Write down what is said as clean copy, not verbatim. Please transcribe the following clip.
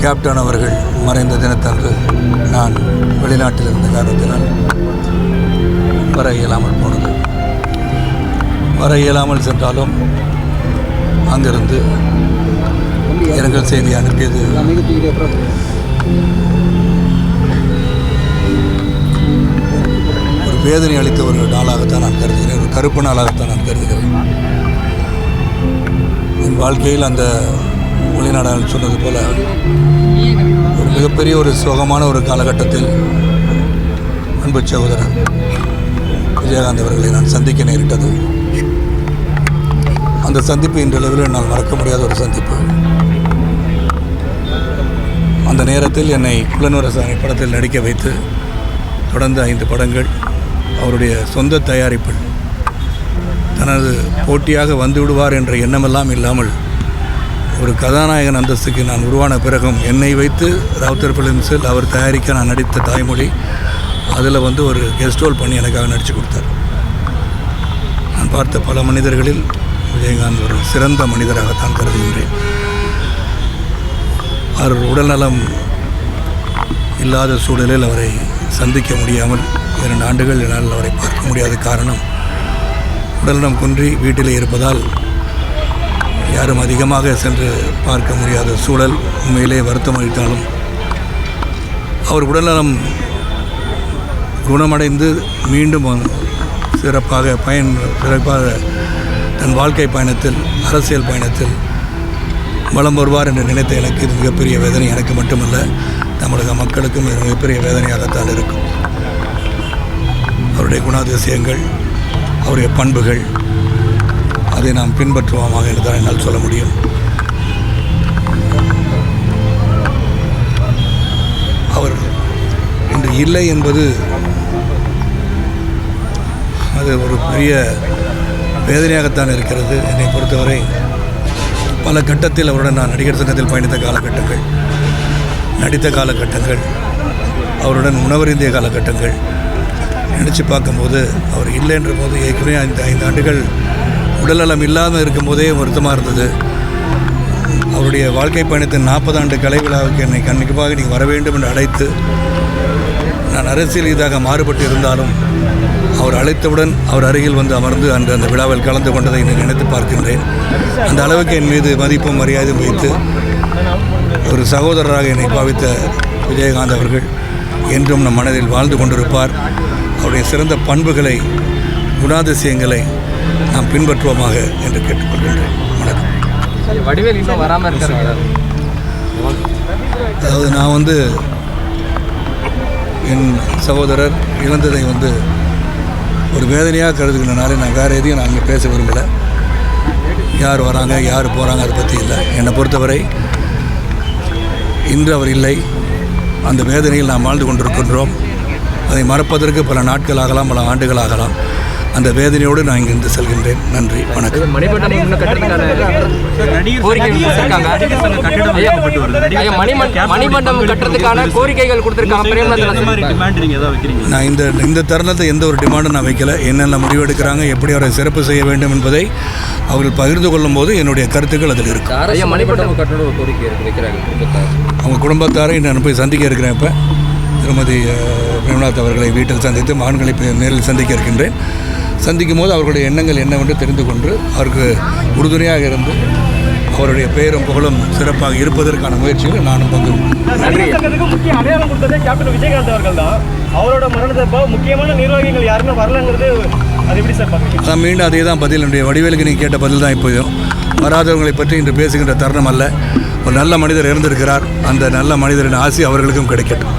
Captain அவர்கள் மறைந்த தினத்தன்று நான் வெளிநாட்டில் இருந்த காரணத்தினால் வர இயலாமல் போனது. வர இயலாமல் சென்றாலும் அங்கிருந்து இரங்கல் செய்தி அனுப்பியது ஒரு வேதனை அளித்த ஒரு நாளாகத்தான் நான் கருதுகிறேன், ஒரு கருப்பு நாளாகத்தான் நான் கருதுகிறேன். என் வாழ்க்கையில் அந்த வெளிநாடுகள் சொன்னது போல ஒரு மிகப்பெரிய ஒரு சுகமான ஒரு காலகட்டத்தில் அன்பு சகோதரர் விஜயகாந்த் அவர்களை நான் சந்திக்க நேரிட்டது. அந்த சந்திப்பு இன்றளவில் என்னால் மறக்க முடியாத ஒரு சந்திப்பு. அந்த நேரத்தில் என்னை புலனுரசாணி படத்தில் நடிக்க வைத்து தொடர்ந்து 5 படங்கள் அவருடைய சொந்த தயாரிப்பில் தனது போட்டியாக வந்து விடுவார் என்ற எண்ணமெல்லாம் இல்லாமல் ஒரு கதாநாயகன் அந்தஸ்துக்கு நான் உருவான பிறகும் என்னை வைத்து ராவுத்தர் ஃபிலிம்ஸில் அவர் தயாரிக்க நான் நடித்த தாய்மொழி அதில் ஒரு கெஸ்ட் ரோல் பண்ணி எனக்காக நடித்து கொடுத்தார். நான் பார்த்த பல மனிதர்களில் விஜயகாந்த் ஒரு சிறந்த மனிதராகத்தான் கருதுகின்றேன். அவர் உடல்நலம் இல்லாத சூழலில் அவரை சந்திக்க முடியாமல் 2 ஆண்டுகள் என்னால் அவரை பார்க்க முடியாத காரணம் உடல்நலம் குன்றி வீட்டிலே இருப்பதால் யாரும் அதிகமாக சென்று பார்க்க முடியாத சூழல் உண்மையிலே வருத்தம் அளித்தாலும் அவர் உடல்நலம் குணமடைந்து மீண்டும் சிறப்பாக தன் வாழ்க்கை பயணத்தில் அரசியல் பயணத்தில் வலம் வருவார் என்று நினைத்த எனக்கு இது மிகப்பெரிய வேதனை. எனக்கு மட்டுமல்ல, தமிழக மக்களுக்கும் இது மிகப்பெரிய வேதனையாகத்தான் இருக்கும். அவருடைய குணாதிசயங்கள், அவருடைய பண்புகள், அதை நாம் பின்பற்றுவோமாக என்று தான் என்னால் சொல்ல முடியும். அவர் இன்று இல்லை என்பது அது ஒரு பெரிய வேதனையாகத்தான் இருக்கிறது. என்னை பொறுத்தவரை பல கட்டத்தில் அவருடன் நான் நடிகர் சங்கத்தில் பயணித்த காலகட்டங்கள், நடித்த காலகட்டங்கள், அவருடன் உணவருந்திய காலகட்டங்கள் நினச்சி பார்க்கும்போது அவர் இல்லைன்ற போது ஏற்கனவே 5 ஆண்டுகள் உடல்நலம் இல்லாமல் இருக்கும்போதே வருத்தமாக இருந்தது. அவருடைய வாழ்க்கை பயணத்தின் 40 ஆண்டு கலை விழாவுக்கு என்னை கண்டிப்பாக நீங்கள் வர வேண்டும் என்று அழைத்து நான் அரசியல் ரீதியாக மாறுபட்டு இருந்தாலும் அவர் அழைத்தவுடன் அவர் அருகில் அமர்ந்து அந்த விழாவில் கலந்து கொண்டதை நினைத்து பார்க்கின்றேன். அந்த அளவுக்கு என் மீது மதிப்பும் மரியாதையும் வைத்து ஒரு சகோதரராக என்னை பாவித்த விஜயகாந்த் அவர்கள் என்றும் நம் மனதில் வாழ்ந்து கொண்டிருப்பார். அவருடைய சிறந்த பண்புகளை, குணாதிசயங்களை நாம் பின்பற்றுவோமாக என்று கேட்டுக்கொள்கின்றேன். அதாவது நான் என் சகோதரர் இழந்ததை ஒரு வேதனையாக கருதுகின்றனால நான் வேறு எதையும் நான் இங்கே பேச விரும்பலை. யார் வராங்க யார் போகிறாங்க அதை பற்றி இல்லை. என்னை பொறுத்தவரை இன்று அவர் இல்லை, அந்த வேதனையில் நாம் வாழ்ந்து கொண்டிருக்கின்றோம். அதை மறப்பதற்கு பல நாட்கள் ஆகலாம், பல ஆண்டுகள் ஆகலாம். அந்த வேதனையோடு நான் இங்கிருந்து செல்கின்றேன். நன்றி, வணக்கம். நான் இந்த தருணத்தை எந்த ஒரு டிமாண்டும் நான் வைக்கல. என்னென்ன முடிவெடுக்கிறாங்க, எப்படி அவரை சிறப்பு செய்ய வேண்டும் என்பதை அவர்கள் பகிர்ந்து கொள்ளும் போது என்னுடைய கருத்துக்கள் அதில் இருக்கு. அவங்க குடும்பத்தாரை நான் போய் சந்திக்க இருக்கிறேன். இப்போ திருமதி பிரேமநாத் அவர்களை வீட்டில் சந்தித்து மகன்களை நேரில் சந்திக்க இருக்கின்றேன். சந்திக்கும் போது அவர்களுடைய எண்ணங்கள் என்னவென்று தெரிந்து கொண்டு அவருக்கு உறுதுணையாக இருந்து அவருடைய பெயரும் புகழும் சிறப்பாக இருப்பதற்கான முயற்சிகள் நானும் பங்கு. முக்கிய அடையாளம் கொடுத்ததே கேப்டன் விஜயகாந்த் அவர்கள் தான். அவரோட மரணத்தப்போ முக்கியமான நிர்வாகிகள் யாருமே வரலங்கிறது அது எப்படி சார் பார்க்குறீங்க? நான் மீண்டும் அதே தான் பதில். என்னுடைய வடிவேலுக்கு நீங்கள் கேட்ட பதில் தான் இப்போதும். வராதவர்களை பற்றி இன்று பேசுகின்ற தருணம் அல்ல. ஒரு நல்ல மனிதர் இருந்திருக்கிறார். அந்த நல்ல மனிதரின் ஆசி அவர்களுக்கும் கிடைக்கட்டும்.